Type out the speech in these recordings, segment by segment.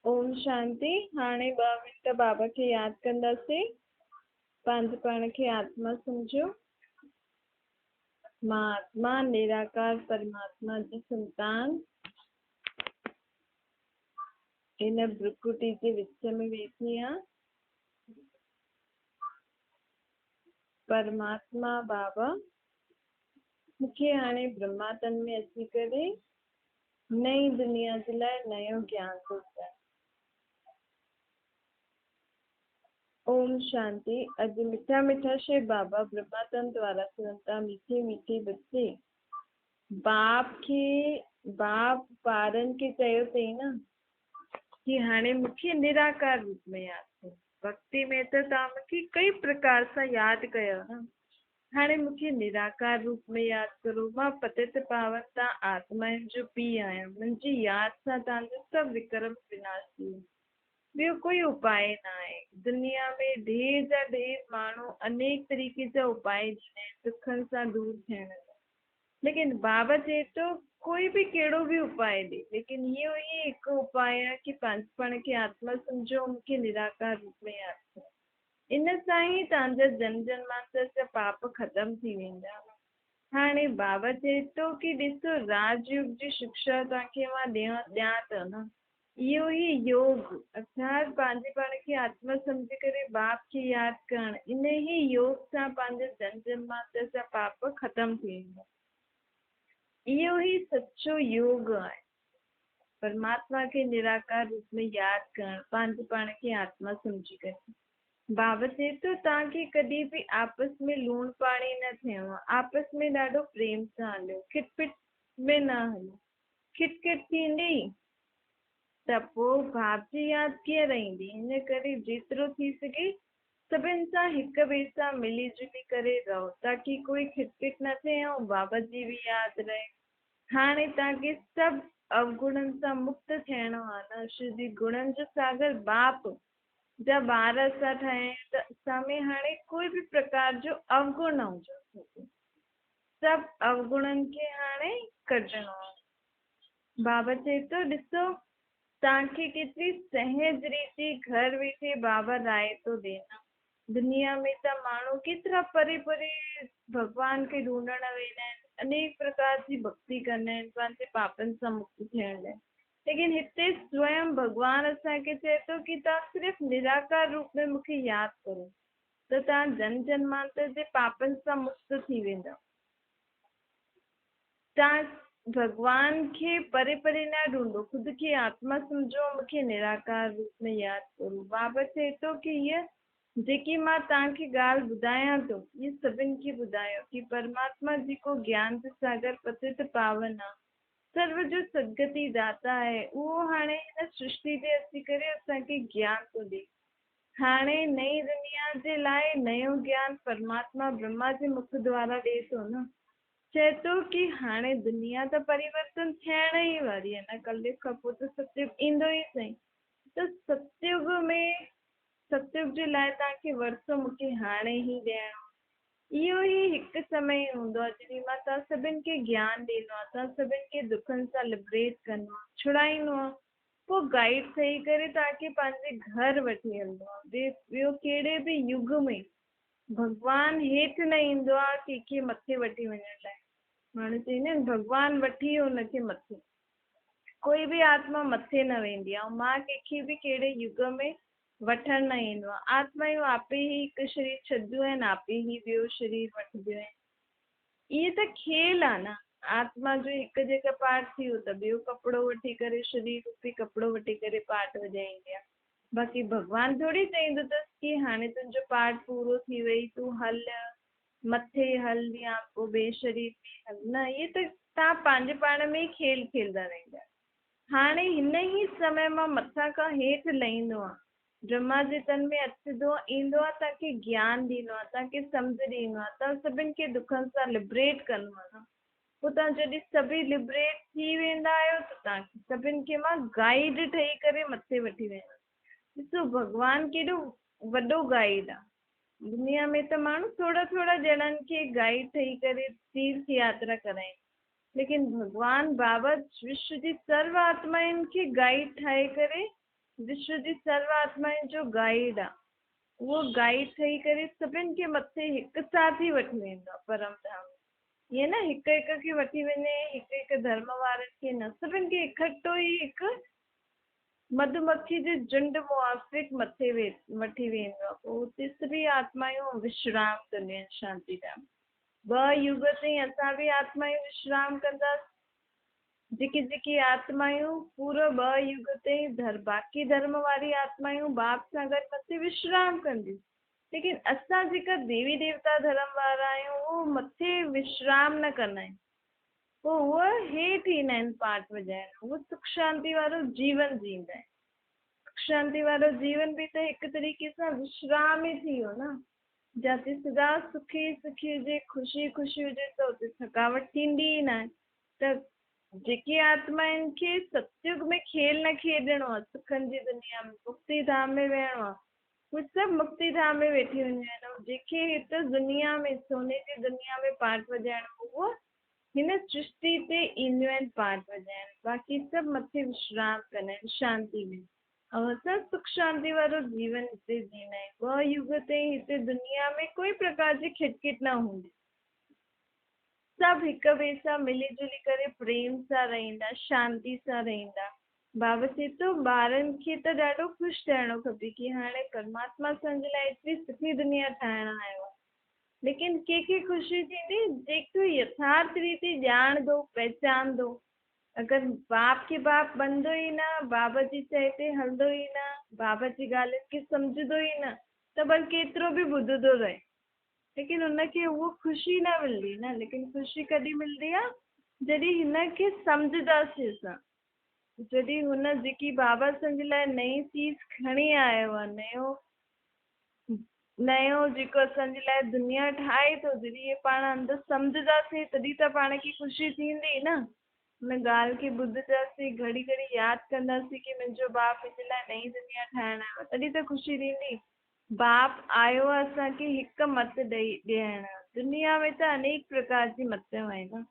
ओम शांति। हाणे 2 मिंट बाबा खे याद कंदासीं। पंहिंजे पाण खे आत्मा समझो। मां आत्मा निराकार परमात्मा जी संतान इन भ्रुकुटी जे विच में वेठी आहियां। परमात्मा बाबा मूंखे हाणे ब्रह्मा तन में अची करे नई दुनिया जे लाइ नयो ज्ञान थो ॾियनि। ओम शांति। अॼु मिठा मिठा शे बाबा ब्रह्मा तन द्वारा चवनि मीठे मीठे बच्चे। बाप ॿारनि खे चयो अथई न कि हाणे मूंखे निराकार रूप में यादि कयो। भक्ति में त तव्हां मूंखे कई प्रकार सां यादि कयो न। हाणे मूंखे निराकार रूप में यादि करो। मां पतित पावन तव्हां आत्माउनि जो पीउ आहियां। मुंहिंजी यादि सां तव्हांजो सभु विक्रम विनाश थी वियो। ॿियो कोई उपाय न आहे। दुनिया में ढेर जा ढेर माण्हू अनेक तरीक़े जा उपाय ॾींदा आहिनि दुखनि सां दूर थियण जा, लेकिन बाबा चए थो कोई बि कहिड़ो बि उपाय ॾे, लेकिन इहो ई हिकु उपाय आहे कि पंहिंजे पाण खे आत्मा सम्झो, मूंखे निराकार रूप में यादि कयो। इन सां ई तव्हांजा जन्म जन्मांतर जा पाप ख़तम थी वेंदा। हाणे बाबा चए थो कि ॾिसो राजयोग जी शिक्षा तव्हांखे मां ॾियां थो न। इहो ई योग अर्थात पंहिंजे पाण खे आत्मा सम्झी करे बाप खे यादि करणु, इन ई योग सां पंहिंजे जन्म जन्मांतर जा पाप ख़तम थी वेंदा। इहो ई सचो योग आहे। परमात्मा खे निराकार रूप में यादि करणु, पंहिंजे पाण खे आत्मा सम्झी करे। बाबा चए थो तव्हांखे कॾहिं बि आपस में लूण पाणी न थियणो आहे। आपस में ॾाढो प्रेम सां हलियो, खिटपिट में न हलियो। खिटखिट थींदी त पोइ बाप जी यादि कीअं रहंदी। हिन करे जेतिरो थी सघे सभिनि सां हिक ॿिए सां मिली जुली करे रहो, ताकि कोई खिटपिट न थिए ऐं बाबा जी बि यादि रहे। हाणे तव्हांखे सभु अवगुणनि सां मुक्त थियणो आहे न। श्री गुणनि जो सागर बाप जा ॿार असां ठहिया आहियूं त असां में हाणे कोई बि प्रकार जो अवगुण न हुजणु खपे। सभु अवगुणनि खे हाणे कढणो आहे। बाबा चए थो ॾिसो तव्हांखे केतिरी सहज रीति घर वेठे बाबा राय थो ॾे न। दुनिया में त माण्हू केतिरा परे परे भॻवान खे ढूंढण वेंदा आहिनि, अनेक प्रकार जी भक्ति कंदा आहिनि पंहिंजे पापनि सां मुक्त थियण लाइ, लेकिन हिते स्वयं भॻवान असांखे चए थो कि तव्हां सिर्फ़ु निराकार रूप में मूंखे यादि करो त तव्हां जन्म जन्मांतर जे पापनि सां मुक्त थी वेंदा। तव्हां भगवान खे परे परे न ढूंढो, ख़ुदि खे आत्मा सम्झो, मूंखे निराकार रूप में यादि करो। बाबा चए थो कि हीअ जेकी मां तव्हांखे ॻाल्हि ॿुधायां थो, इहे सभिनि खे ॿुधायो कि परमात्मा जेको ज्ञान जो सागर पतित पावन आहे, सर्व जो सदगति दाता आहे, उहो हाणे हिन सृष्टि ते अची करे असांखे ज्ञान थो ॾे। हाणे नई दुनिया जे लाइ नयो ज्ञान परमात्मा ब्रह्मा जे मुख द्वारा ॾे थो न। चए थो कि हाणे दुनिया त परिवर्तन थियण ई वारी आहे न। कलयुग खां पोइ त सतयुग ईंदो ई सही। त सतयुग जे लाइ तव्हांखे वरसो मूंखे हाणे ई ॾियणो। इहो ई हिकु समय हूंदो आहे जॾहिं मां तव्हां सभिनि खे ज्ञान ॾींदो आहे, तव्हां सभिनि खे दुखनि सां लिबरेट कंदो आहे, छुड़ाईंदो आहे। पोइ गाइड ठही करे तव्हांखे पंहिंजे घर वठी हलंदो आहे। ॿियो कहिड़े बि युग में भॻवान हेठि न ईंदो आहे कंहिंखे मथे वठी वञण लाइ। माण्हू चवंदा आहिनि भॻवान वठी वियो हुनखे मथे, कोई बि आत्मा मथे न वेंदी आहे। मां कंहिंखे बि कहिड़े युग में वठण न ईंदो आहे। आत्मायूं आपे ई हिकु शरीर छॾियो आहिनि, आपे ई ॿियो शरीर वठंदियूं आहिनि। इहे त खेल आहे न। आत्मा जो हिकु जगह पार्ट थी वियो त ॿियो कपिड़ो वठी करे, शरीर रूपी कपिड़ो वठी करे पार्ट वॼाईंदी आहे। बाक़ी भॻवान थोरी चईंदो अथसि कि हाणे तुंहिंजो पार्ट पूरो थी वई, तूं हल मथे हल या पोइ ॿिए शरीर में हल। न, इहे त तव्हां पंहिंजे पाण में ई खेल खेलंदा रहंदा। हाणे हिन ई समय मां मथां खां हेठि लहींदो आहे, ब्रह्मा जे तन में अचंदो ईंदो आहे, तव्हांखे ज्ञान ॾींदो आहे, तव्हांखे सम्झ ॾींदो आहे, तव्हां सभिनि खे दुखनि सां लिबरेट कंदो आहे न। पोइ तव्हां जॾहिं सभई लिबरेट थी वेंदा आहियो त तव्हांखे सभिनि खे मां गाइड ठही करे मथे वठी वेंदो। ॾिसो भॻवान केॾो वॾो गाइड आहे। दुनिया में त माण्हू थोरा थोरा ॼणनि खे गाइड ठही करे तीर्थ यात्रा कराइनि, लेकिन भॻवान बाबा विश्व जी सर्व आत्माउनि खे गाइड ठाहे करे विश्व जी सर्व आत्माउनि जो गाइड आहे। उहो गाइड ठही करे सभिनि खे मथे हिकु साथ ई वठी वेंदो आहे परम धाम। ईअं न हिक हिक खे वठी वञे, हिक हिक धर्म वारनि खे न, सभिनि खे इकठो ई हिकु मधुमक्खी जे झुंड मुआफ़िक मथे वठी वेंदो आहे। पोइ हुते सभी आत्मायूं विश्राम कंदियूं आहिनि शांति धाम। 2 युग ताईं असां बि आत्मायूं विश्राम कंदासीं। जेकी जेकी आत्मायूं पूरो 2 युग ताईं बाक़ी धर्म वारी आत्मायूं बाप सां गॾु मथे विश्राम कंदियूं। लेकिन असां जेका देवी देवता धर्म वारा आहियूं उहो मथे विश्राम न कंदा आहिनि। पोइ उहे हेठि ईंदा आहिनि पाठ वॼाइण, उहो सुख शांति वारो जीवन जींदा आहिनि। सुख शांति वारो जीवन बि त हिकु तरीक़े सां विश्राम ई थी वियो न। जिते सदा सुखी सुखी हुजे, ख़ुशी ख़ुशी हुजे त उते थकावट थींदी ई न आहे। त जेकी आत्माउनि खे सतयुग में खेल न खेॾणो आहे, सुखनि जी दुनिया में मुक्ति धाम में वेहणो आहे, उहे सभु मुक्ति धाम में वेठी वञियूं आहिनि। ऐं जेके हिते दुनिया में सोने जी दुनिया में पाठ वॼाइणो उहो हिन सृष्टि ते ईंदियूं आहिनि पाठ वॼाइण। बाक़ी सभु मथे विश्राम कंदा आहिनि शांति में। ऐं असां सुख शांति वारो जीवन हिते जींदा आहियूं। 2 युग ताईं हिते दुनिया में कोई प्रकार जी खिटखिट न हूंदी। सभु हिक ॿिए सां मिली जुली करे प्रेम सां रहंदा, शांति सां रहंदा। बाबा चए थो ॿारनि खे त ॾाढो ख़ुशि थियणो खपे कि हाणे परमात्मा असांजे लाइ एतिरी सुठी दुनिया ठाहिण आयो आहे। लेकिन कंहिंखे ख़ुशी थींदी जेको यथार्थ रीति ॼाणंदो, पहचानंदो। अगरि बाप खे बाप बंदो ई न, बाबा जी चए ते हलंदो ई न, बाबा जी ॻाल्हियुनि खे सम्झंदो ई न, त भले केतिरो बि ॿुधंदो रहे, लेकिन हुनखे उहो ख़ुशी न मिलंदी न। लेकिन ख़ुशी कॾहिं मिलंदी आहे जॾहिं हिनखे सम्झंदासीं असां। जॾहिं हुन जेकी बाबा असांजे लाइ नई चीज़ खणी आयो आहे, नयो जेको असांजे लाइ दुनिया ठाहे थो, जॾहिं इहे पाण अंदरि सम्झंदासीं तॾहिं त पाण खे ख़ुशी थींदी न। हुन ॻाल्हि खे ॿुधंदासीं, घड़ी घड़ी यादि कंदासीं कि मुंहिंजो बाप मुंहिंजे लाइ नई दुनिया ठाहिण आयो आहे, तॾहिं त ख़ुशी थींदी। बाप आयो आहे असांखे हिकु मत ॾियण। दुनिया में त अनेक प्रकार जी मतूं आहिनि।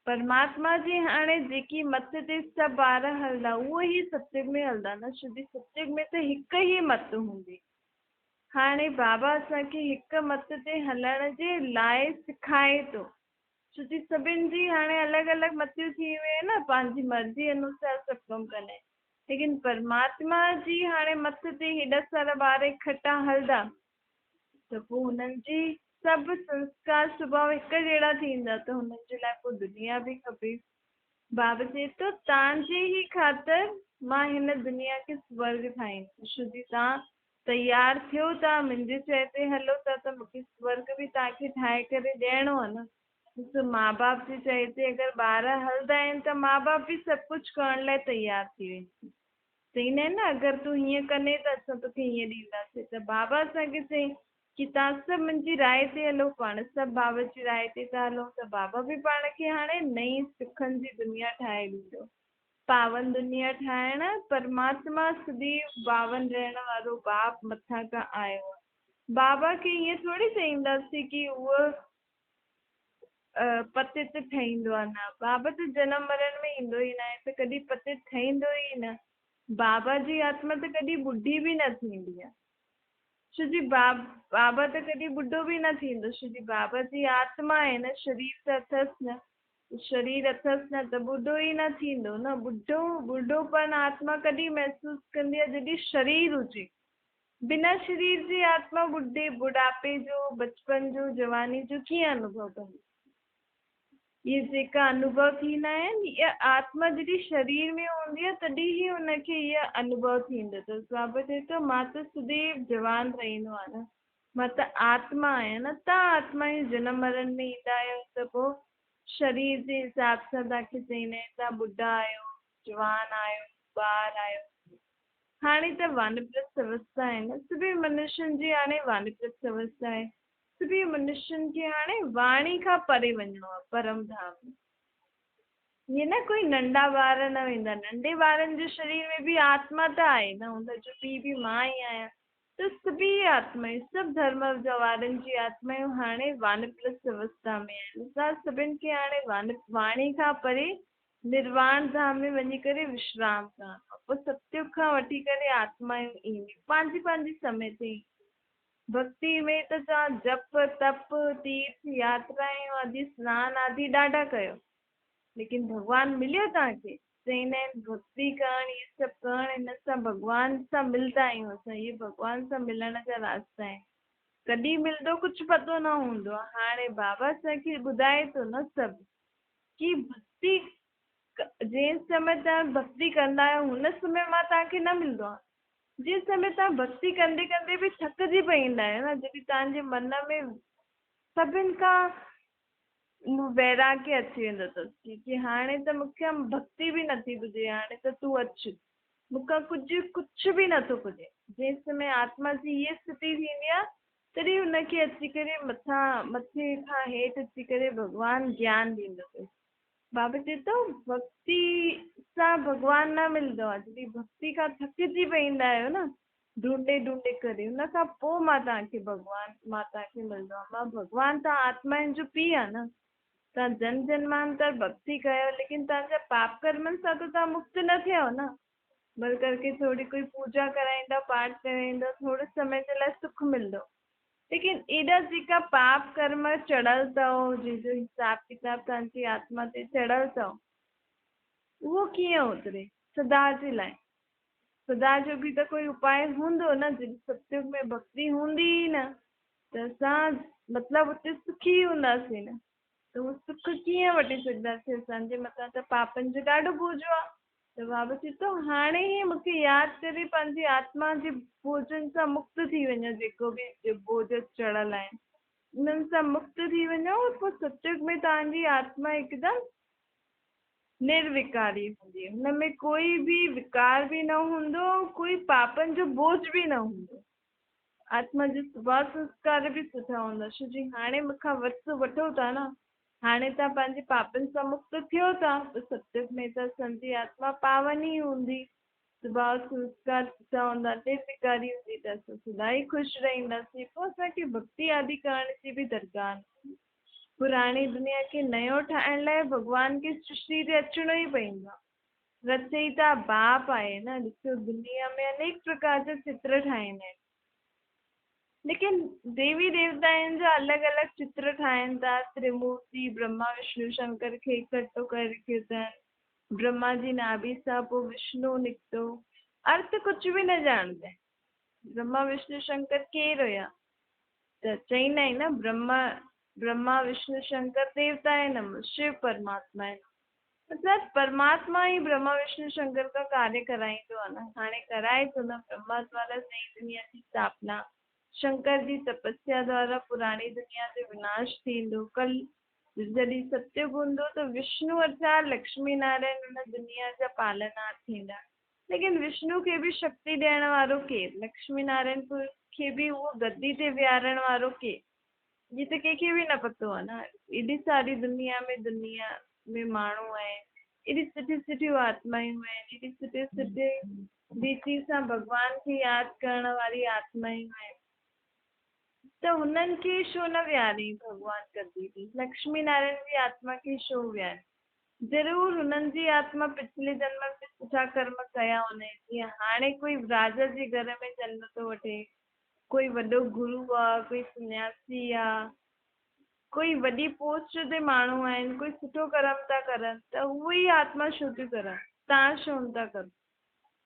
परमात्मा जी हाणे जेकी मत ते सभु ॿार हलंदा उहो ई सतयुग में हलंदा न। छोकी सतयुग में त हिकु ई मत हूंदी। हाणे बाबा असांखे हिकु मत ते हलण जे लाइ सिखाए थो। छोकी सभिनि जी हाणे अलॻि अलॻि मतियूं थी वियूं आहिनि न, पंहिंजी मर्ज़ी अनुसार सभु कमु कंदा आहिनि। लेकिन परमात्मा जी हाणे मत ते हेॾा सारा ॿार इकठा हलंदा त पोइ हुननि जी सभु संस्कार स्वभाव हिकु जहिड़ा थींदा, त हुननि जे लाइ पोइ दुनिया बि खपे। बाबा चए थो तव्हांजे ई ख़ातिर मां हिन दुनिया खे स्वर्ग ठाहींदुसि। छोकी तव्हां तयारु थियो था, मुंहिंजे चए ते हलो था, त मूंखे स्वर्ग बि तव्हांखे ठाहे करे ॾियणो आहे न। ॾिसो माउ बाप जे चए ते अगरि ॿार हलंदा आहिनि त माउ बाप बि सभु कुझु करण लाइ तयारु थी वेंदा। चईंदा आहिनि न अगरि तूं हीअं कंदे त असां तोखे हीअं ॾींदासीं। त बाबा असांखे चई कि तव्हां सभु मुंहिंजी राय ते हलो, पाण सभु बाबा जी राय ते था हलूं, त बाबा बि पाण खे हाणे नई सुखनि जी दुनिया ठाहे ॾींदो। पावन दुनिया ठाहिण परमात्मा सदैव पावन रहण वारो बाप मथां खां आयो आहे। बाबा खे ईअं थोरी चईंदासीं कि उहो पतित ठहींदो आहे, न। बाबा त जनम मरण में ईंदो ई न आहे, त कॾहिं पतित ठहींदो ई न। बाबा जी आत्मा त कॾहिं ॿुढी बि न थींदी आहे। छोजी बाबा त कॾहिं ॿुढो बि न थींदो। छोजी बाबा जी आत्मा आहे न, शरीर त अथसि न। शरीर अथसि न त ॿुढो ई न थींदो न। ॿुढोपन आत्मा कॾहिं महसूसु कंदी आहे जॾहिं शरीर हुजे। बिना शरीर जी आत्मा बुढ़ापे जो, बचपन जो, जवानी जो कीअं अनुभव कंदी? इहे जेका अनुभव थींदा आहिनि, इहा आत्मा जॾहिं शरीर में हूंदी आहे तॾहिं ई हुनखे इहा अनुभव थींदो अथसि। बाबा चए थो मां त सदैव जवान रहंदो आहे न, मां त आत्मा आहियां न। तव्हां आत्मा ई जनम मरण में ईंदा आहियो त पोइ शरीर जे हिसाब सां तव्हांखे चईंदा आहिनि तव्हां ॿुढा आहियो, जवान आहियो, ॿार आहियो। हाणे त वानप्रस्थ अवस्था आहे न, सभी मनुष्यनि जी हाणे वानप्रस्थ अवस्था आहे। सभी मनुष्यनि खे हाणे वाणी खां परे वञिणो आहे परम धाम। ईअं न कोई नंढा ॿार न वेंदा। नंढे ॿारनि जे शरीर में बि आत्मा त आहे न, हुनजो पीउ बि मां ई आहियां। त सभी आत्मायूं, सभु धर्म वारनि जी आत्मायूं हाणे वानप्रस्थ अवस्था में आहिनि। असां सभिनि खे हाणे वाणी खां परे निर्वाण धाम में वञी करे विश्राम करणो। पोइ सतयुग खां वठी करे आत्मायूं ईंदियूं पंहिंजी पंहिंजी समय ते। भक्ति में त तव्हां जप तप तीर्थ यात्राएं आदि स्नान आदि ॾाढा कयो, लेकिन भगवान मिलियो तव्हांखे? चईंदा आहिनि भक्ति करण इहे सभु करण हिन सां भगवान सां मिलंदा आहियूं असां, इहे भगवान सां मिलण जा रास्ता आहिनि। कॾहिं मिलंदो कुझु पतो न हूंदो आहे। हाणे बाबा असांखे ॿुधाए थो न सभु कि भक्ति जंहिं समय तव्हां भक्ति कंदा आहियो हुन समय मां तव्हांखे न मिलंदो आहे। जंहिं समय तव्हां भक्ति कंदे कंदे बि थकिजी पईंदा आहियो न, जॾहिं तव्हांजे मन में सभिनि खां वैराग्य अची वेंदो अथसि कि हाणे त मूंखे भक्ति बि नथी पुॼे, हाणे त तूं अचु, मूंखां कुझु बि नथो पुॼे। जंहिं समय आत्मा जी हीअ स्थिति थींदी आहे तॾहिं हुनखे अची करे मथे खां हेठि अची करे भॻवानु ज्ञान ॾींदो अथसि। बाबा चए थो भक्ति सां भगवान न मिलंदो आहे। जॾहिं भक्ति खां थकिजी पईंदा आहियो न ढूंढे ढूंढे करे, हुन खां पोइ मां तव्हांखे मिलंदो आहे। मां भगवान तव्हां आत्माउनि जो पीउ आहे न, तव्हां जन जन्मांतर भक्ति कयो, लेकिन तव्हांजा पाप कर्मनि सां त तव्हां मुक्त न थियव न। बल करके थोरी कोई पूजा कराईंदा, पाठ कराईंदा, थोरे समय जे लाइ सुख मिलंदो, लेकिन एॾा जेका पाप कर्म चढ़ियल अथव, जंहिंजो हिसाब किताब तव्हांजी आत्मा ते चढ़ियल अथव, उहो कीअं उतरे सदा जे लाइ? सदा जो बि त कोई उपाय हूंदो न। जॾहिं सत्युग में भक्ति हूंदी ई न त असां मतिलबु उते सुखी हूंदासीं न, त उहो सुख कीअं वठी सघंदासीं? असांजे मथां त पापनि जो ॾाढो बोझो आहे। त बाबा चए थो हाणे ई मूंखे यादि करे पंहिंजी आत्मा जे बोझनि सां मुक्त थी वञो, जेको बि बोझ चढ़ियल आहिनि उन्हनि सां मुक्त थी वञो, पोइ सत्युग में तव्हांजी आत्मा हिकदमि निर्विकारी हूंदी, हुन में कोई बि विकार बि न हूंदो, कोई पापनि जो बोझ बि न हूंदो। आत्मा जो स्वभाव संस्कार बि सुठा हूंदा, छो जी हाणे मूंखां वरितो वठो था न, हाणे तव्हां पंहिंजे पापनि सां मुक्त थियो था, त सत्युग में त असांजी आत्मा पावन ई हूंदी, स्वभाव संस्कार सुठा हूंदा, निर्विकारी हूंदी, त असां सदा ई ख़ुशि रहंदासीं। पोइ असांखे भक्ति आदि करण जी बि दरकार न। पुराणी दुनिया खे नयो ठाहिण लाइ भॻवान खे सृष्टि ते अचिणो ई पवंदो आहे। रचयिता बाप आहे न। ॾिसो दुनिया में अनेक प्रकार जा चित्र ठाहींदा आहिनि, लेकिन देवी देवताउनि जा अलॻि अलॻि चित्र ठाहिनि था। त्रिमूर्ति ब्रह्मा विष्णु शंकर खे इकठो करे रखियो अथनि। ब्रह्मा जी नाभि सां पोइ विष्णु निकितो, अर्थ कुझु बि न ॼाणंदा आहिनि। ब्रह्मा विष्णु शंकर केरु हुया? त चईंदा आहिनि न ब्रह्मा विष्णु शंकर देवता आहिनि, शिव परमात्मा आहिनि। मतिलबु परमात्मा ई ब्रह्मा विष्णु शंकर का कार्य कराईंदो आहे न। हाणे कराए थो न, ब्रह्मा द्वारा नई दुनिया जी स्थापना, शंकर जी तपस्या द्वारा पुराणी दुनिया जो विनाश थींदो। कल जॾहिं सत्युग हूंदो त विष्णु अर्थात लक्ष्मी नारायण हुन दुनिया जा पालनहार थींदा, लेकिन विष्णु खे बि शक्ति ॾियण वारो केरु? लक्ष्मी नारायण खे बि उहो गद्दी ते विहारण वारो केरु? ये त कंहिंखे बि न पतो आहे न। एॾी सारी दुनिया में माण्हू आहिनि, एॾी सुठी सुठियूं आत्मायूं आहिनि, एॾी सुठे सुठे रीति सां भॻवान खे यादि करण वारी आत्मायूं आहिनि, त हुननि खे छो न विहारियईं भॻवान गद्दी ते? लक्ष्मी नारायण जी आत्मा खे छो विहारियईं? ज़रूरु हुननि जी आत्मा पिछले जन्म में सुठा कर्म कया हूंदा। जीअं हाणे कोई राजा जे घर में जन्म थो वठे, कोई वॾो गुरू आहे, कोई सन्यासी आहे, कोई वॾी पोस्ट ते माण्हू आहिनि, कोई सुठो कर्म था करनि, त उहे ई आत्मा छो थियूं करनि? तव्हां छो नथा करो?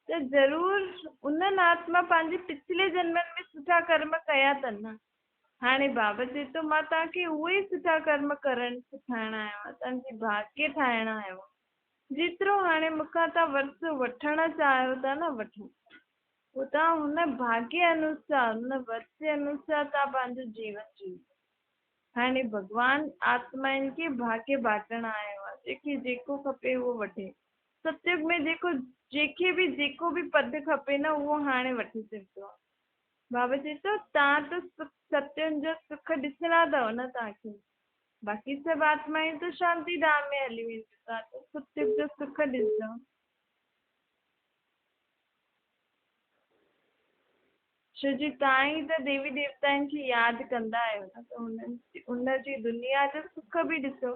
त ज़रूरु उन्हनि आत्मा पंहिंजे पिछले जन्मनि में सुठा कर्म कया अथनि न। हाणे बाबा चए थो मां तव्हांखे उहे ई सुठा कर्म करणु सेखारणु आयो आहियां, तव्हांजी भाग्य ठाहिणु आयो आहियां। जेतिरो हाणे मूंखां तव्हां वर्त वठणु चाहियो था न, वठो। पोइ तव्हां हुन भाग्य अनुसार, हुन वर्त जे अनुसार तव्हां पंहिंजो जीवन जीओ। हाणे भॻवानु आत्माउनि खे भाग्य बाटण आयो आहे, जंहिंखे जेको खपे उहो वठे। सत्युग में जेको बि पद खपे न, उहो हाणे वठी सघंदो आहे। बाबा चए थो तव्हां त सत्युनि जो सुख ॾिसणा अथव न तव्हांखे, बाक़ी सभु आत्मायूं त शांति धाम में हली वेंदियूं, तव्हां त सत्युग जो सुख ॾिसंदव। छो जी तव्हां ई त देवी देवताउनि खे यादि कंदा आहियो न, त उनजी दुनिया जो सुख बि ॾिसो।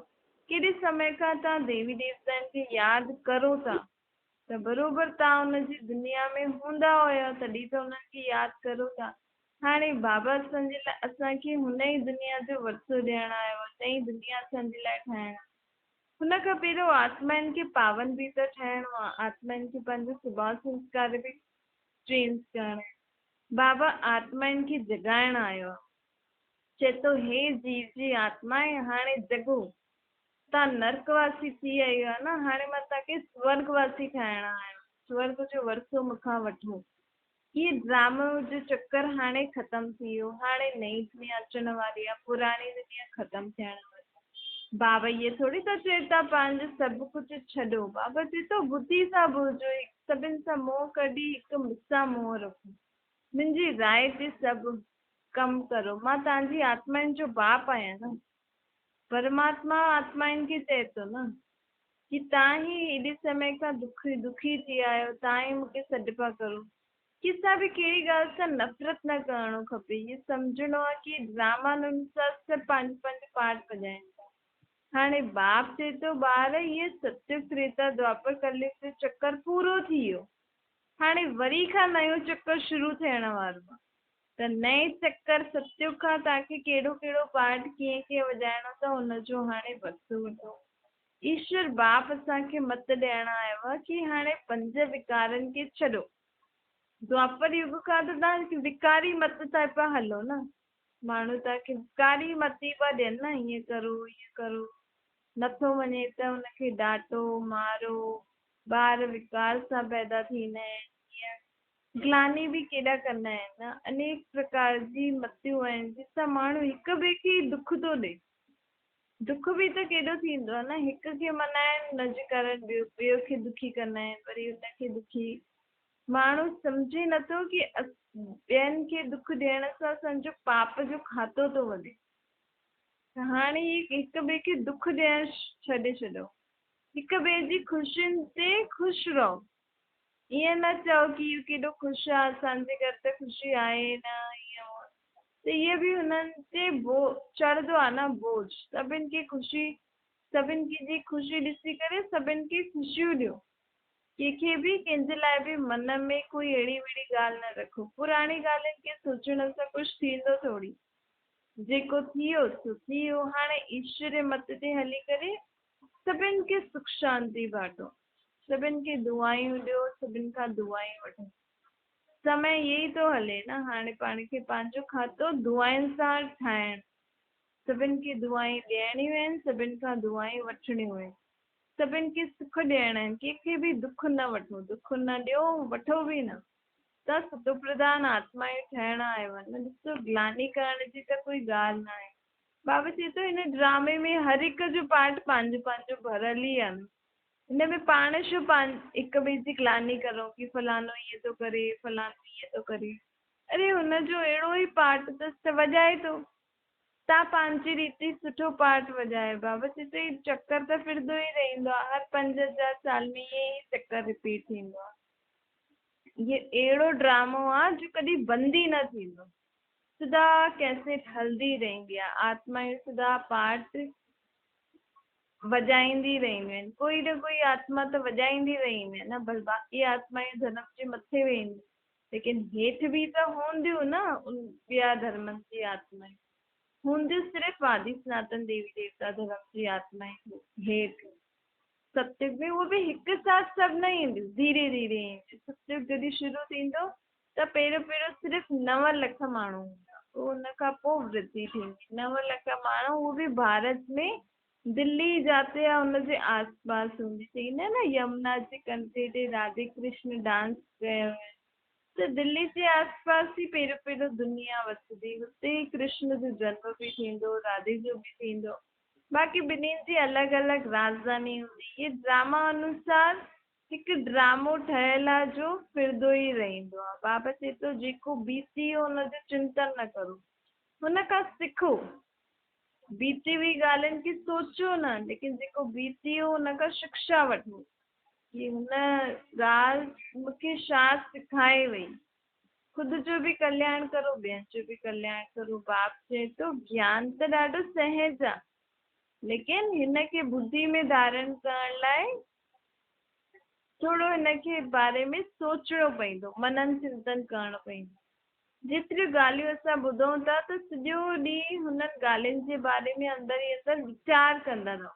केॾे समय खां तव्हां देवी देवताउनि खे यादि करो था, त बरोबर तव्हां हुनजी दुनिया में हूंदा हुयव तॾहिं त हुननि खे यादि करो था। हाणे बाबा असांजे लाइ असांखे हुन ई दुनिया जो वरिसो ॾियणु आयो आहे, नई दुनिया असांजे लाइ ठाहिणु आहे। हुन खां पहिरियों आत्माउनि खे पावन बि त ठहिणो आहे, आत्माउनि खे पंहिंजो स्वभाव संस्कार बि चेंज करणा आहिनि। बाबा आत्माउनि खे जगाइण आयो आहे, चए थो हे जीव जी आत्मा आहे, हाणे जगो। तव्हां नर्कवासी थी आहियो आहे न, हाणे मां तव्हांखे स्वर्गवासी ठाहिणु आहियां, स्वर्ग जो वरिसो मूंखां वठो। ये ड्रामो जो चक्कर हाणे ख़तम थी वियो, हाणे नई दुनिया अचण वारी आहे, पुराणी दुनिया ख़तम थियण वारी। बाबा ये थोड़ी था चए था पंहिंजो सभु कुझु छॾो, बाबा चए थो बुद्धि सां बुझो, सभिनि सां मोह कढी हिकु मूंसां मोह रखो, मुंहिंजी राय ते सभु कमु करो। मां तव्हांजी आत्माउनि जो बाप आहियां न। परमात्मा आत्माउनि खे चए थो न कि तव्हां ही एॾे समय खां दुखी थी आहियो, तव्हां ही मूंखे सॾु पिया करो। कंहिंसां बि कहिड़ी ॻाल्हि सां नफ़रत न करणो खपे, इहे सम्झणो आहे कि ड्रामानुसार सभु पंहिंजो पंहिंजो पार्ट बजाइनि था। हाणे बाप चए थो ॿार इहे सत्य त्रेता द्वापर कलयुग जो चक्कर पूरो थी वियो, हाणे वरी खां नयो चक्कर शुरू थियण वारो आहे। त नए चक्कर सत्युग खां तव्हांखे कहिड़ो कहिड़ो पार्ट कीअं कीअं वॼाइणो अथव हुनजो हाणे वरिसो वठो। ईश्वर बाप असांखे मत ॾियण आयो आहे कि हाणे 5 विकारनि खे छॾो। द्वापर युग खां त तव्हां विकारी मत था पिया हलो न, माण्हू तव्हांखे विकारी मती पिया ॾियनि न, हीअं करो हीअं करो, नथो वञे त हुनखे डांटो मारो, ॿार विकार सां पैदा थींदा आहिनि, हीअं ग्लानी बि केॾा कंदा आहिनि न, अनेक प्रकार जी मतियूं आहिनि जंहिंसां माण्हू हिक ॿिए खे दुख थो ॾे। दुख बि त केॾो थींदो आहे न, हिक खे मनाइनि नज करनि, ॿियो खे दुखी कंदा आहिनि, वरी हुनखे दुखी। माण्हू सम्झे नथो कि ॿियनि खे दुख ॾियण सां असांजो पाप जो खातो थो वधे। हाणे हिक ॿिए खे दुख ॾियण छॾे छॾियो, हिक ॿिए जी ख़ुशियुनि ते ख़ुशि रहो। ईअं न चओ कि इहो केॾो ख़ुशि आहे, असांजे घर त ख़ुशी आहे न, ईअं त इहे बि हुननि ते चढ़ंदो आहे न बोझ। सभिनि खे ख़ुशी, सभिनि जी ख़ुशी ॾिसी करे सभिनि खे ख़ुशियूं ॾियो, कंहिंखे बि कंहिंजे लाइ बि मन में कोई अहिड़ी वहिड़ी ॻाल्हि न रखो। पुराणी ॻाल्हियुनि खे सोचण सां कुझु थींदो थोड़ी, जेको थी वियो सो थी वियो। हाणे ईश्वर मत ते हली करे सभिनि खे सुख शांति बांटो, सभिनि खे दुआयूं ॾियो, सभिनि खां दुआयूं वठो। समय इहे ई थो हले न, हाणे पाण खे पंहिंजो खातो दुआयुनि सां ठाहिण, सभिनि खे दुआयूं ॾियणियूं आहिनि, सभिनि खां दुआयूं वठणियूं आहिनि, सभिनि खे सुख ॾियणा आहिनि, कंहिंखे बि दुख न वठो, दुख न ॾियो, वठो बि न। त सतो प्रधान आत्माऊं ठहिण आयो आहे न, ॾिसो ग्लानी करण जी त कोई ॻाल्हि न आहे। बाबा चए थो हिन ड्रामे में हर हिक जो पार्ट पंहिंजो पंहिंजो भरियल ई आहे। हिन में पाण छो हिक ॿिए जी ग्लानी करो कि फलानो ईअं थो करे, फलानो ईअं थो करे। अरे हुनजो अहिड़ो ई पार्ट अथसि त वॼाए थो, तव्हां पंहिंजी रीति सुठो पार्ट वॼायो। बाबा चए थो हीउ चक्कर त फिरंदो ई रहंदो आहे, हर 5,000 साल में ईअं ई चक्कर रिपीट थींदो आहे। ये अहिड़ो ड्रामो आहे जो कॾहिं बंदि ई न थींदो, सदा कैसेट हलंदी रहंदी आहे, आत्माऊं सदा पार्ट वॼाईंदी रहंदियूं आहिनि, कोई न कोई आत्मा त वॼाईंदी रहंदी आहे न, बस बाक़ी आत्माऊं धर्म जे मथे वेंदियूं, लेकिन हेठि बि त हूंदियूं न ॿिया धर्मनि जी आत्माऊं, हूंदियूं सिर्फ़ु आदि सनातन देवी देवता धर्म जी आत्माऊं हेठि। सत्युग में उहो बि हिकु साथ सभु न ईंदियूं, धीरे धीरे ईंदियूं। सत्युग जॾहिं शुरू थींदो त पहिरियों सिर्फ़ु 9 लख माण्हू हूंदा, पोइ हुन खां पोइ वृद्धि थींदी, 9 लख माण्हू, उहो बि भारत में दिल्ली जाते या हुनजे आस पास हूंदी। चईंदा आहिनि न यमुना जे कंढे ते राधे कृष्ण डांस कयो आहे, त दिल्ली जे आस पास ई पहिरियों दुनिया वसंदी, हुते ई कृष्ण जो जनम बि थींदो, राधे जो बि थींदो। बाक़ी ॿिन्हिनि जी अलॻि अलॻि राजधानी हूंदी। इहे ड्रामा अनुसार हिकु ड्रामो ठहियलु आहे जो फिरंदो ई रहंदो आहे। बाबा चए थो जेको बीती वियो हुनजो चिंतन न करो, हुन खां सिखो। बीती हुई ॻाल्हियुनि खे सोचियो न, लेकिन जेको बीती वियो हुन खां शिक्षा वठो कि हुन ॻाल्हि मूंखे छा सेखारे वई। ख़ुदि जो बि कल्याण करो, ॿियनि जो बि कल्याण करो। बाप चए थो ज्ञान त ॾाढो सहज आहे, लेकिन हिन खे बुद्धि में धारण करण लाइ थोरो हिनखे बारे में सोचणो पवंदो, मनन चिंतन करणो पवंदो। जेतिरियूं ॻाल्हियूं असां ॿुधूं था त सॼो ॾींहुं हुननि ॻाल्हियुनि जे बारे में अंदरि ई अंदरि वीचार कंदा रहो।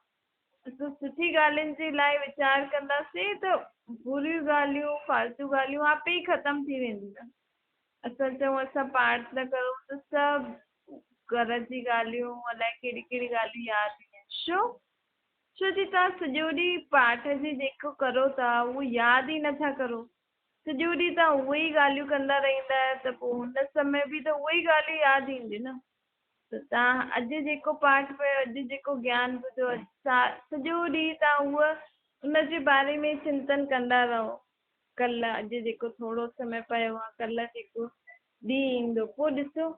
असां सुठी ॻाल्हियुनि जे लाइ वीचार कंदासीं त बुरियूं ॻाल्हियूं फालतू ॻाल्हियूं आपे ई ख़तमु थी वेंदियूं न। असां चऊं असां पाठ न करूं त सभु घर जी ॻाल्हियूं अलाए कहिड़ी कहिड़ी ॻाल्हियूं यादि ईंदियूं आहिनि। छो जी तव्हां सॼो ॾींहुं पाठ जी जेको करो था उहो यादि ई नथा करो। सॼो ॾींहुं तव्हां उहे ई ॻाल्हियूं कंदा रहंदा त पोइ हुन समय बि त उहे ई ॻाल्हियूं यादि ईंदियूं न। त तव्हां अॼु जेको पाठ पढ़ियो, अॼु जेको ज्ञान ॿुधो, सॼो ॾींहुं तव्हां उहा उनजे बारे में चिंतन कंदा रहो। कल्ह अॼु जेको थोरो समय पियो आहे, कल्ह जेको ॾींहुं ईंदो, पोइ ॾिसो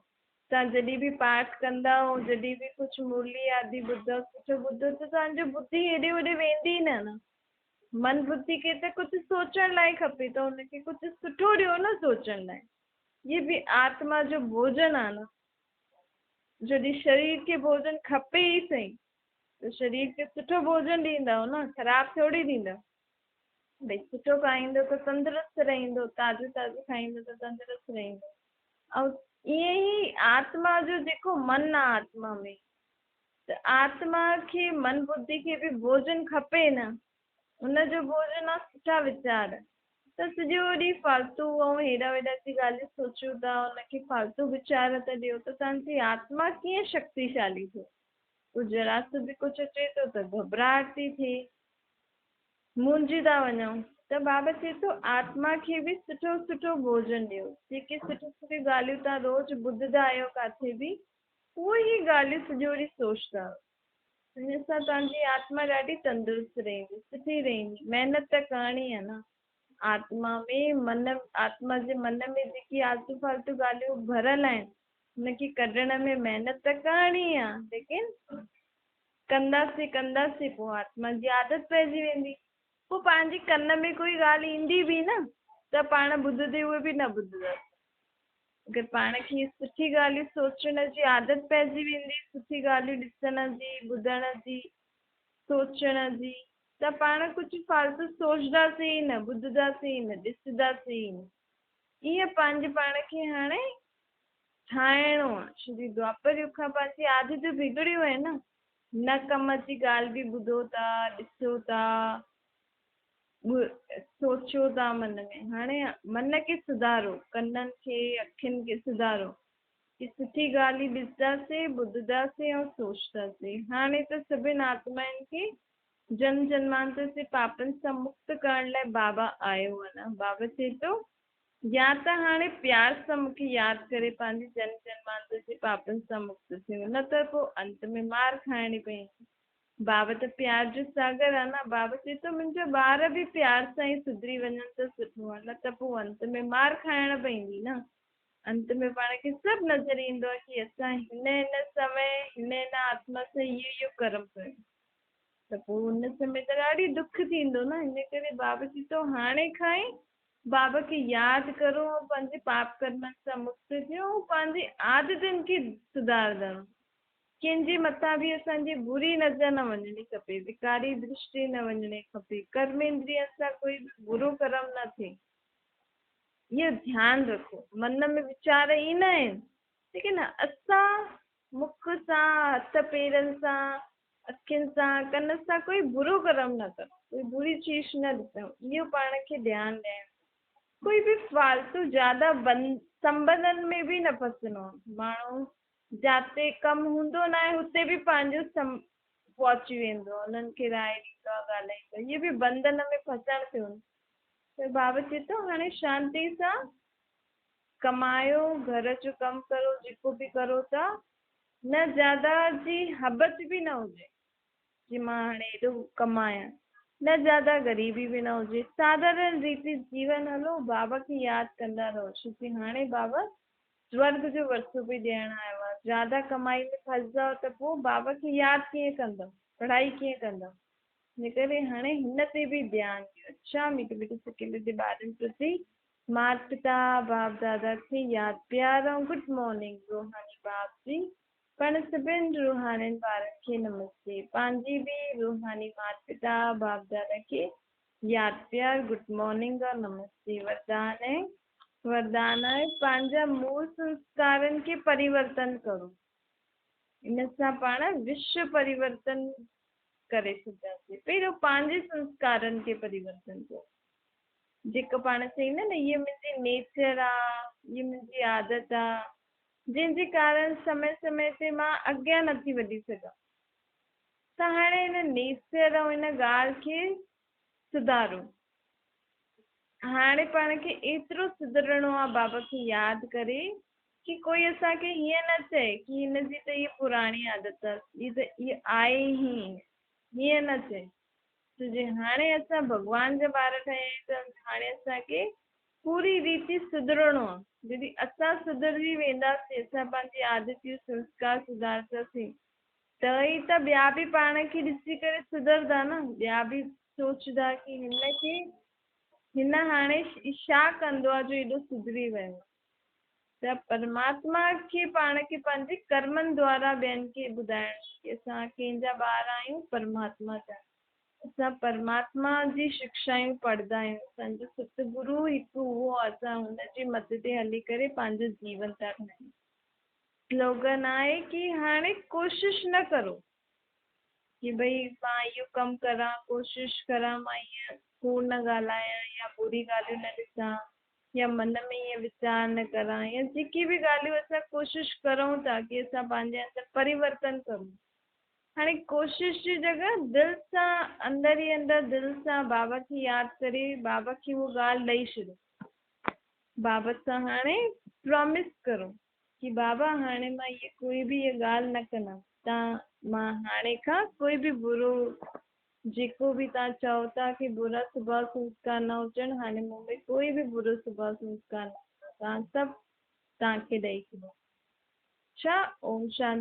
तव्हां जॾहिं बि पाठ कंदा जॾहिं बि कुझु मुरली आदि ॿुधो कुझु ॿुधो त तव्हांजो बुद्धि हेॾे होॾे वेंदी न। मन बुद्धि खे त कुझु सोचण लाइ खपे त हुनखे कुझु सुठो ॾियो न सोचण लाइ। इहे बि आत्मा जो भोजन आहे न। जॾहिं शरीर खे भोजन खपे ई सही त शरीर खे सुठो भोजन ॾींदव न, ख़राबु थोरी ॾींदव। भई सुठो खाईंदो त तंदुरुस्तु रहंदो, ताज़ो ताज़ो खाईंदो त तंदुरुस्तु रहंदो। ऐं ईअं ई आत्मा जो जेको मन आहे आत्मा में, त आत्मा खे मन बुद्धि खे बि भोजन खपे न। हुनजो भोजन आहे सुठा वीचार। त सॼो ॾींहुं फालतू ऐं हेॾा वेॾा जी ॻाल्हियूं सोचियो था, हुनखे फालतू वीचार था ॾियो त तव्हांजी आत्मा कीअं शक्तिशाली थिए। पोइ जरा सो बि कुझु अचे थो त घबराहट थी थिए, मुंझी था वञूं। त बाबा चए थो आत्मा खे बि सुठो सुठो भोजन ॾियो। जेके सुठियूं सुठियूं ॻाल्हियूं तव्हां रोज़ु ॿुधंदा आहियो किथे बि, उहे ई ॻाल्हियूं सॼो ॾींहुं सोचंदा। हिन सां तव्हांजी आत्मा ॾाढी तंदुरुस्तु रहंदी, सुठी रहंदी। महिनत त करणी आहे न। आत्मा में मन, आत्मा जे मन में जेकी आलतू फालतू ॻाल्हियूं भरियल आहिनि हुनखे कढण में महिनत त करणी आहे। लेकिन कंदासीं कंदासीं पोइ आत्मा जी आदत पइजी वेंदी। पोइ पंहिंजी कन में कोई ॻाल्हि ईंदी बि न त पाण ॿुधंदे उहे बि न ॿुधंदा। अगरि पाण खे सुठी ॻाल्हियूं सोचण जी आदत पइजी वेंदी, सुठी ॻाल्हियूं ॾिसण जी, ॿुधण जी, सोचण जी, त पाण कुझु फालतू सोचंदासीं ई न, ॿुधंदासीं ई न, ॾिसंदासीं ई न। ईअं पंहिंजे पाण खे हाणे ठाहिणो आहे। श्री द्वापर युग खां पंहिंजी आदतूं बिगड़ियूं आहिनि न। कम जी ॻाल्हि बि ॿुधो था, ॾिसो था, सोचियो था मन में। हाणे मन खे सुधारो, कननि खे अखियुनि खे सुधारो कि सुठी ॻाल्हियूं ॾिसंदासीं, ॿुधंदासीं ऐं सोचंदासीं। हाणे त सभिनि आत्माउनि खे जन्म जन्मांतर से पापनि सां मुक्त करण लाइ बाबा आयो आहे न। बाबा चए थो या त हाणे प्यार सां मूंखे यादि करे पंहिंजे जन्म जन्मांतर जे पापनि सां मुक्त थियो, न त पोइ अंत में मार खाइणी पवंदी। बाबा त प्यार जो सागर आहे न। बाबा चए थो मुंहिंजा ॿार बि प्यार सां ई सुधरी वञनि त सुठो आहे, न त पोइ अंत में मार खाइण पवंदी न। अंत में पाण खे सभु नज़र ईंदो आहे कि असां हिन समय हिन आत्मा सां इहो कर्म कयो। त पोइ हुन समय त ॾाढी दुख थींदो न। हिन करे बाबा चए थो हाणे खां ई बाबा खे यादि करो ऐं पंहिंजे पाप कर्मनि सां मुक्त थियो ऐं पंहिंजी आदतुनि खे सुधारंदा। कंहिंजे मथां बि असांजी बुरी नज़र न वञणी खपे, विकारी दृष्टि न वञणी खपे, कर्मेंद्रिय सां कोई बुरो कर्म न थिए। इहो ध्यानु रखो। मन में वीचार ईंदा आहिनि, लेकिन असां मुख सां, हथ पेरनि सां, अखियुनि सां, कन सां कोई बुरो कर्म न करो, कोई बुरी चीज न ॾिसूं। इहो पाण खे ध्यानु ॾियणु। कोई बि फालतू ज्यादा संबंधनि में बि न फसणो आहे। माण्हू जिते कमु हूंदो न आहे हुते बि पंहिंजो पहुची वेंदो आहे, उन्हनि खे राय ॾींदो आहे, ॻाल्हाईंदो। इहे बि बंधन में फसण थियो। त बाबा चए थो हाणे शांति सां कमायो, घर जो कमु करो, जेको बि करो था, न ज्यादा जी हबत बि न हुजे कि मां हाणे एॾो कमायां, न ज्यादा ग़रीबी बि न हुजे। साधारण रीति जीवन हलो, बाबा खे यादि कंदा रहो। छोकी हाणे बाबा स्वर्ग जो वरसो बि ॾियणु आयो आहे। ज्यादा कमाई में फंसदव त पोइ बाबा खे यादि कीअं कंदव, पढ़ाई कीअं कंदव। इन करे हाणे हिन ते बि ध्यानु ॾियो। अच्छा मीठे मीठे सिके जे ॿारनि प्रति माता पिता बाप दादा खे यादि प्यार ऐं गुड मॉर्निंग रूहानी बाप जी। पाण सभिनि रूहानी ॿारनि खे नमस्ते। पंहिंजी बि रूहानी माता पिता बाप दादा खे याद प्यार, गुड मॉर्निंग और नमस्ते वरदान आहे पंहिंजा मूल संस्कारनि खे परिवर्तन करो। इन सां पाण विश्व परिवर्तन करे सघंदासीं। पहिरियों पंहिंजे संस्कारनि खे परिवर्तन कयो। जेको पाण चईंदा न इहा मुंहिंजी नेचर आहे, इहा मुंहिंजी आदत आहे, जंहिंजे कारण समय समय ते मां अॻियां नथी वधी सघां, त हाणे हिन नेचर ऐं हिन ॻाल्हि खे सुधारो। हाणे पाण खे एतिरो सुधरणो आहे बाबा खे यादि करे कि कोई असांखे हीअं न चए कि हिनजी त इहा पुराणी आदत आहे, इहा आहे ई हीअं न चए। तुंहिंजे हाणे असां भॻवान जा ॿार ठहिया आहियूं त हाणे असांखे पूरी रीति सुधरणो आहे। जॾहिं असां सुधरी वेंदासीं, असां पंहिंजी आदतियूं संस्कार सुधारंदासीं, त ई त ॿिया बि पाण खे ॾिसी करे सुधरंदा न। ॿिया बि सोचंदा कि हिन हाणे छा कंदो आहे जो एॾो सुधरी वियो। त परमात्मा खे पाण खे पंहिंजे कर्मनि द्वारा ॿियनि खे ॿुधाइण कि असां कंहिंजा ॿार आहियूं, परमात्मा जा। असां परमात्मा जी शिक्षायूं पढ़ंदा आहियूं। असांजो सतगुरु हिकु उहो आहे, असां हुनजे मत ते हली करे पंहिंजो जीवन था ठाहियूं। स्लोगन आहे कि हाणे कोशिशि न करो कि भई मां इहो कमु करां, कोशिशि करां मां ईअं कूड़ न ॻाल्हायां या बुरी ॻाल्हियूं न ॾिसां या मन में ईअं वीचार न करां, या जेकी बि ॻाल्हियूं असां कोशिशि करूं था कि असां पंहिंजे अंदरि परिवर्तन करूं। हाणे कोशिशि जी जॻह दिलि सां अंदरि ई अंदरि दिलि सां बाबा खे यादि करे बाबा खे उहो ॻाल्हि ॾेई छॾो। बाबा सां हाणे प्रॉमिस करो कि बाबा हाणे मां इहे कोई बि इहा ॻाल्हि न कंदमि। मां हाणे खां कोई बि बुरो, जेको बि तव्हां चओ था कि बुरा स्वभाव संस्कार न हुजनि, हाणे मूं में कोई बि बुरो स्वभाव संस्कार न, तव्हां सभु तव्हांखे ॾेई छॾो। छा ओम शांति।